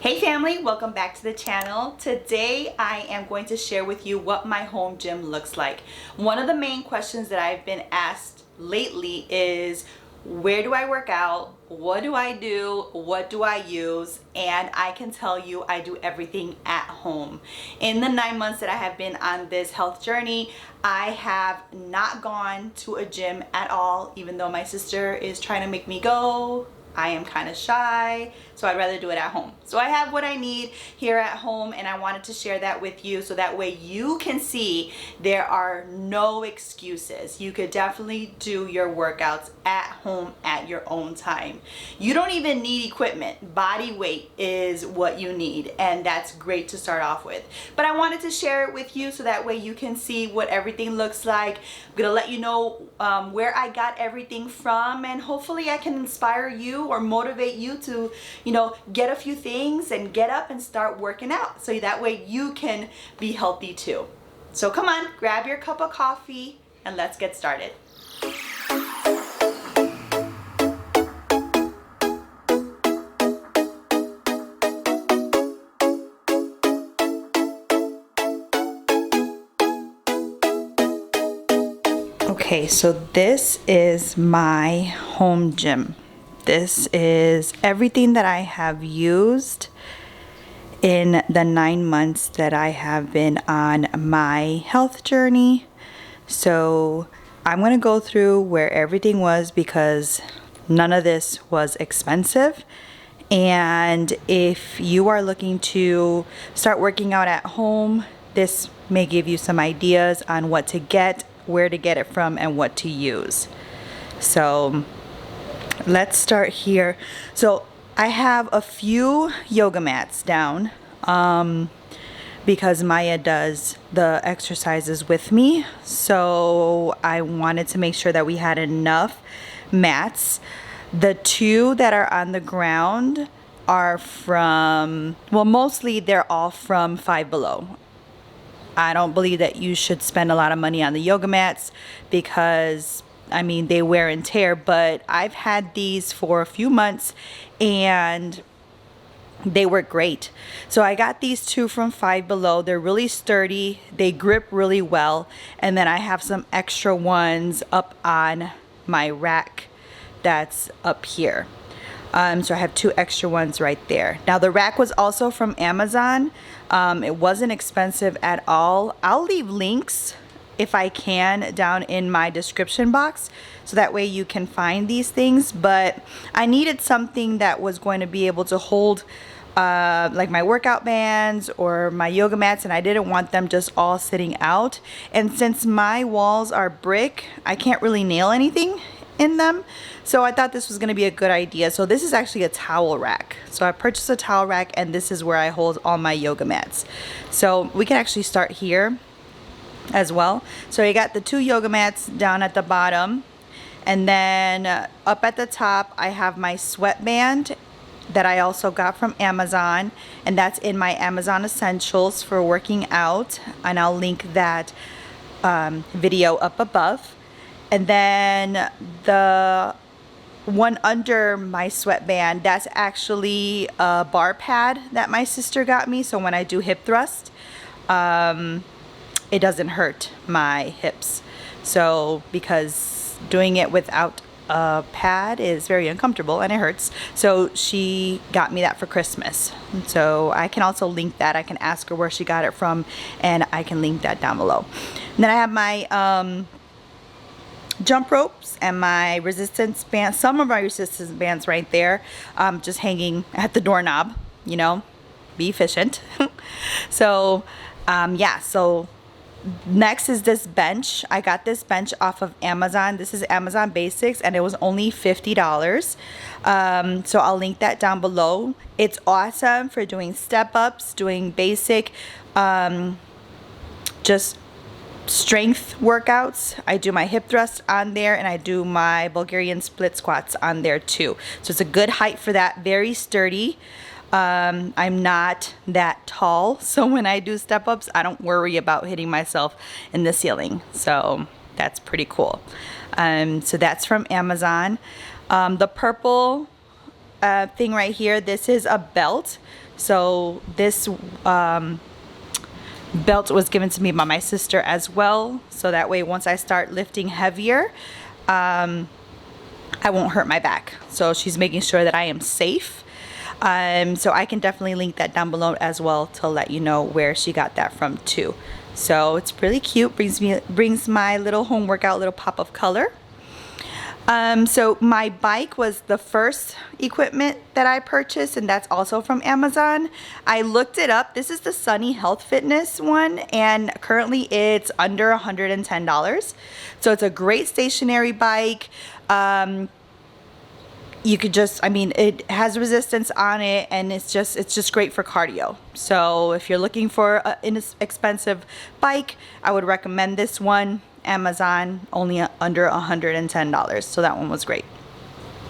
Hey family, welcome back to the channel. Today I am going to share with you what my home gym looks like. One of the main questions that I've been asked lately is, where do I work out? What do I do? What do I use? And I can tell you I do everything at home. In the 9 months that I have been on this health journey, I have not gone to a gym at all, even though my sister is trying to make me go. I am kind of shy, so I'd rather do it at home. So I have what I need here at home, and I wanted to share that with you so that way you can see there are no excuses. You could definitely do your workouts at home at your own time. You don't even need equipment. Body weight is what you need, and that's great to start off with. But I wanted to share it with you so that way you can see what everything looks like. I'm gonna let you know where I got everything from, and hopefully I can inspire you or motivate you to, get a few things and get up and start working out so that way you can be healthy too. So come on, grab your cup of coffee and let's get started. Okay, so this is my home gym. This is everything that I have used in the 9 months that I have been on my health journey. So I'm going to go through where everything was because none of this was expensive. And if you are looking to start working out at home, this may give you some ideas on what to get, where to get it from, and what to use. So let's start here. So I have a few yoga mats down because Maya does the exercises with me. So I wanted to make sure that we had enough mats. The two that are on the ground are from, well, mostly they're all from Five Below. I don't believe that you should spend a lot of money on the yoga mats because they wear and tear, but I've had these for a few months and they work great. So I got these two from Five Below. They're really sturdy, they grip really well, and then I have some extra ones up on my rack that's up here. So I have two extra ones right there. Now the rack was also from Amazon. It wasn't expensive at all. I'll leave links if I can down in my description box so that way you can find these things, but I needed something that was going to be able to hold like my workout bands or my yoga mats, and I didn't want them just all sitting out. And since my walls are brick, I can't really nail anything in them, so I thought this was going to be a good idea. So this is actually a towel rack. So I purchased a towel rack, and this is where I hold all my yoga mats. So we can actually start here as well. So you got the two yoga mats down at the bottom, and then up at the top I have my sweatband that I also got from Amazon, and that's in my Amazon Essentials for working out, and I'll link that video up above. And then the one under my sweatband, that's actually a bar pad that my sister got me, so when I do hip thrust, it doesn't hurt my hips. So because doing it without a pad is very uncomfortable and it hurts, so she got me that for Christmas. So I can also link that. I can ask her where she got it from, and I can link that down below. And then I have my jump ropes and my resistance bands, some of my resistance bands right there, just hanging at the doorknob, be efficient. So yeah, so next is this bench. I got this bench off of Amazon. This is Amazon Basics, and it was only $50. So I'll link that down below. It's awesome for doing step ups, doing basic just strength workouts. I do my hip thrust on there, and I do my Bulgarian split squats on there too. So it's a good height for that, very sturdy. I'm not that tall, so when I do step ups, I don't worry about hitting myself in the ceiling. So that's pretty cool. So that's from Amazon. The purple thing right here, this is a belt. So this belt was given to me by my sister as well, so that way once I start lifting heavier, I won't hurt my back. So she's making sure that I am safe. So I can definitely link that down below as well to let you know where she got that from too. So it's really cute, brings my little home workout little pop of color. So my bike was the first equipment that I purchased, and that's also from Amazon. I looked it up. This is the Sunny Health Fitness one, and currently it's under $110. So it's a great stationary bike. You could just, I mean, it has resistance on it, and it's just great for cardio. So if you're looking for an inexpensive bike, I would recommend this one. Amazon, only under $110. So that one was great.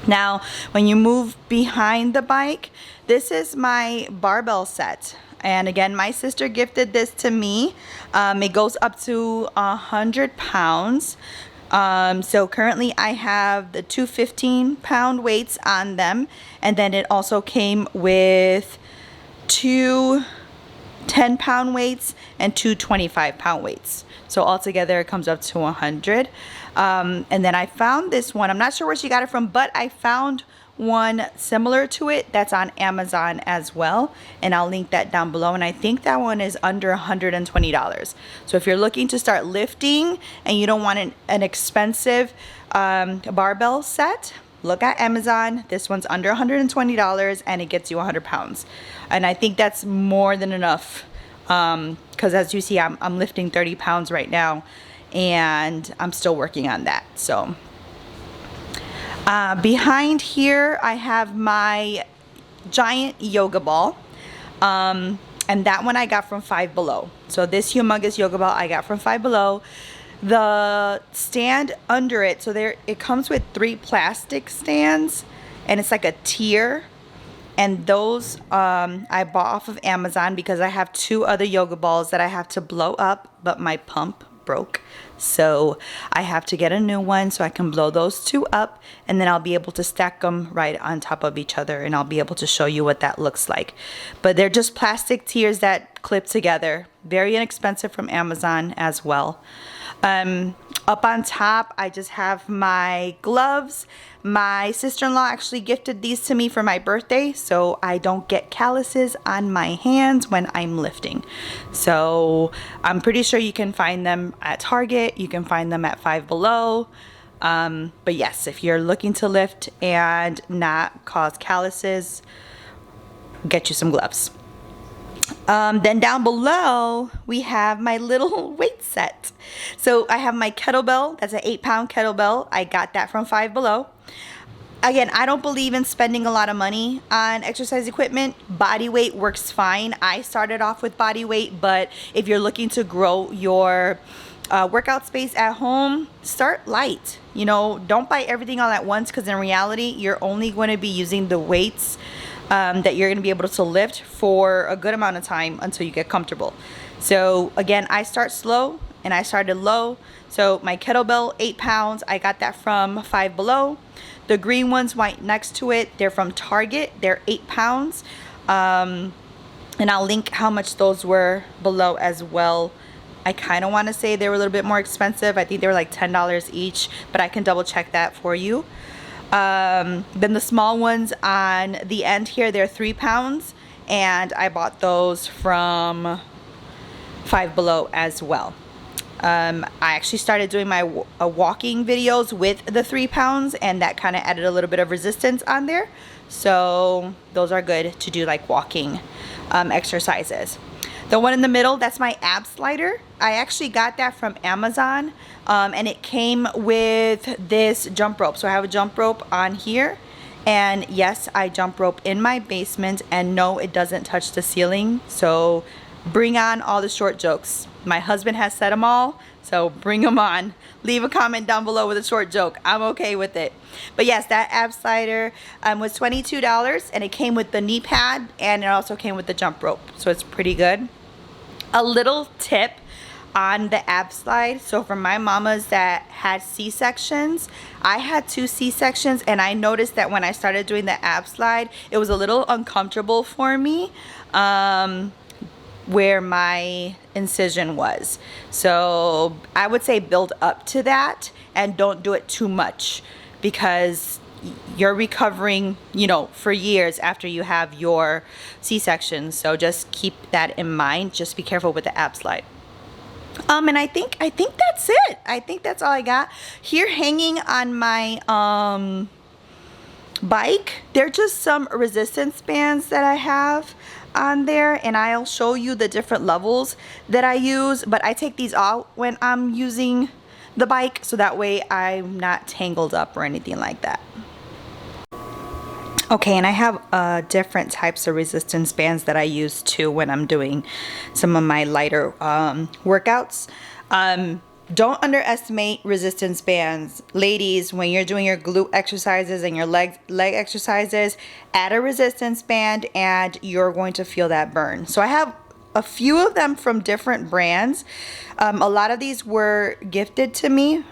Now, when you move behind the bike, this is my barbell set. And again, my sister gifted this to me. It goes up to 100 pounds. So currently I have the two 15-pound weights on them, and then it also came with two 10-pound weights and two 25-pound weights. So altogether it comes up to 100. And then I found this one. I'm not sure where she got it from, but I found one similar to it that's on Amazon as well, and I'll link that down below. And I think that one is under $120. So if you're looking to start lifting and you don't want an expensive barbell set, look at Amazon. This one's under $120 and it gets you 100 pounds. And I think that's more than enough, because as you see, I'm lifting 30 pounds right now, and I'm still working on that. So behind here I have my giant yoga ball, and that one I got from Five Below. So this humongous yoga ball I got from Five Below. The stand under it, so it comes with 3 plastic stands, and it's like a tier. And those I bought off of Amazon because I have 2 other yoga balls that I have to blow up, but my pump broke. So I have to get a new one so I can blow those 2 up, and then I'll be able to stack them right on top of each other, and I'll be able to show you what that looks like. But they're just plastic tiers that clip together. Very inexpensive from Amazon as well. Up on top, I just have my gloves. My sister-in-law actually gifted these to me for my birthday, so I don't get calluses on my hands when I'm lifting. So I'm pretty sure you can find them at Target. You can find them at Five Below. But yes, if you're looking to lift and not cause calluses, get you some gloves. Then down below we have my little weight set. So I have my kettlebell. That's an 8-pound kettlebell. I got that from Five Below. Again, I don't believe in spending a lot of money on exercise equipment. Body weight works fine. I started off with body weight, but if you're looking to grow your workout space at home, start light. You know, don't buy everything all at once, because in reality you're only going to be using the weights that you're going to be able to lift for a good amount of time until you get comfortable. So again, I start slow and I started low. So my kettlebell, 8 pounds, I got that from Five Below. The green ones right next to it, they're from Target. They're 8 pounds. And I'll link how much those were below as well. I kind of want to say they were a little bit more expensive. I think they were like $10 each, but I can double check that for you. Then the small ones on the end here, they're 3 pounds, and I bought those from Five Below as well. I actually started doing my walking videos with the 3 pounds, and that kind of added a little bit of resistance on there. So those are good to do like walking exercises. The one in the middle, that's my ab slider. I actually got that from Amazon, and it came with this jump rope. So I have a jump rope on here, and yes, I jump rope in my basement, and no, it doesn't touch the ceiling. So bring on all the short jokes. My husband has said them all, so bring them on. Leave a comment down below with a short joke. I'm okay with it. But yes, that ab slider was $22, and it came with the knee pad, and it also came with the jump rope. So it's pretty good. A little tip, on the ab slide. So for my mamas that had C-sections, I had 2 C-sections, and I noticed that when I started doing the ab slide, it was a little uncomfortable for me where my incision was. So I would say build up to that and don't do it too much, because you're recovering, you know, for years after you have your C-section. So just keep that in mind. Just be careful with the ab slide. And I think that's it. I think that's all I got. Here hanging on my bike, they're just some resistance bands that I have on there, and I'll show you the different levels that I use, but I take these out when I'm using the bike, so that way I'm not tangled up or anything like that. Okay, and I have different types of resistance bands that I use too when I'm doing some of my lighter workouts. Don't underestimate resistance bands. Ladies, when you're doing your glute exercises and your leg exercises, add a resistance band and you're going to feel that burn. So I have a few of them from different brands. A lot of these were gifted to me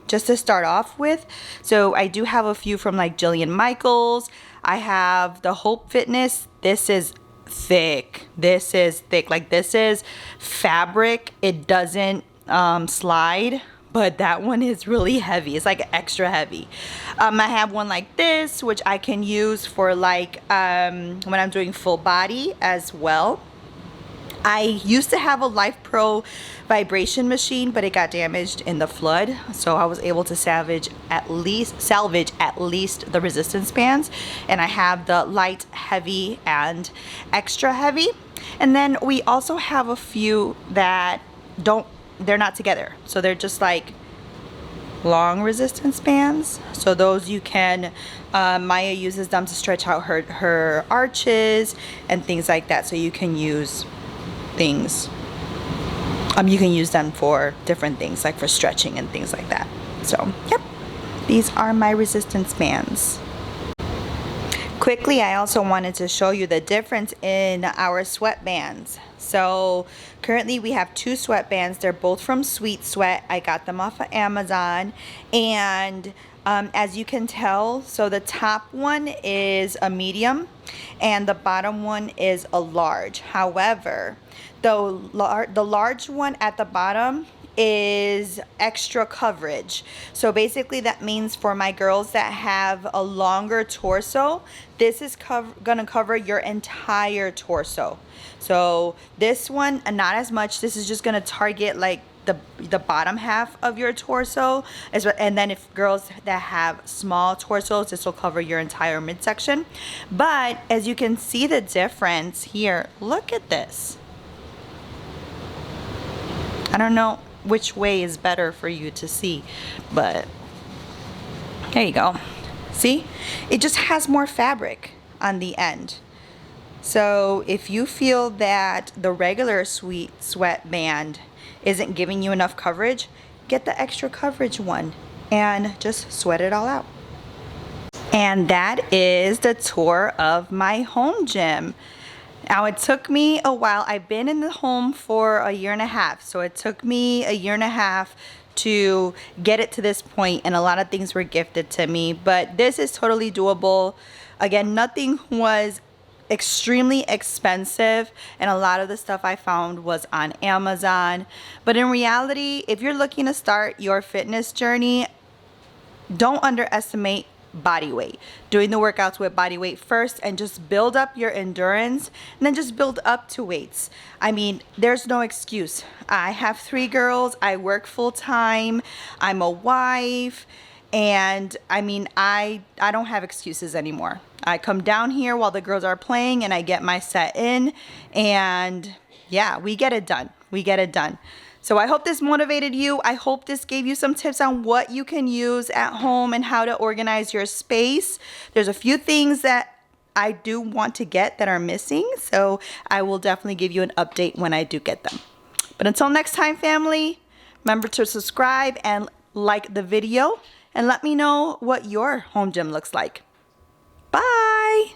just to start off with. So I do have a few from like Jillian Michaels. I have the Hope Fitness. This is thick. This is thick. Like, this is fabric. It doesn't slide, but that one is really heavy. It's like extra heavy. I have one like this, which I can use for like when I'm doing full body as well. I used to have a Life Pro vibration machine, but it got damaged in the flood, so I was able to salvage at least the resistance bands, and I have the light, heavy, and extra heavy. And then we also have a few that they're not together, so they're just like long resistance bands. So those you can Maya uses them to stretch out her arches and things like that, so you can use things. You can use them for different things, like for stretching and things like that. So, yep, these are my resistance bands. Quickly, I also wanted to show you the difference in our sweatbands. So currently we have 2 sweatbands. They're both from Sweet Sweat. I got them off of Amazon, and as you can tell, so the top one is a medium and the bottom one is a large. However, the large one at the bottom is extra coverage. So basically that means for my girls that have a longer torso, this is gonna cover your entire torso. So this one, not as much. This is just gonna target like the bottom half of your torso, and then if girls that have small torsos, this will cover your entire midsection. But as you can see the difference here, look at this. I don't know which way is better for you to see, but there you go. See, it just has more fabric on the end. So if you feel that the regular Sweet Sweat band isn't giving you enough coverage, get the extra coverage one and just sweat it all out. And that is the tour of my home gym. Now, it took me a while. I've been in the home for a year and a half, so it took me a year and a half to get it to this point, and a lot of things were gifted to me, but this is totally doable. Again, nothing was extremely expensive, and a lot of the stuff I found was on Amazon. But in reality, if you're looking to start your fitness journey, don't underestimate body weight. Doing the workouts with body weight first, and just build up your endurance, and then just build up to weights. I mean, there's no excuse. I have 3 girls, I work full-time, I'm a wife, and I mean, I don't have excuses anymore. I come down here while the girls are playing and I get my set in, and yeah, we get it done. We get it done. So I hope this motivated you. I hope this gave you some tips on what you can use at home and how to organize your space. There's a few things that I do want to get that are missing, so I will definitely give you an update when I do get them. But until next time, family, remember to subscribe and like the video, and let me know what your home gym looks like. Bye!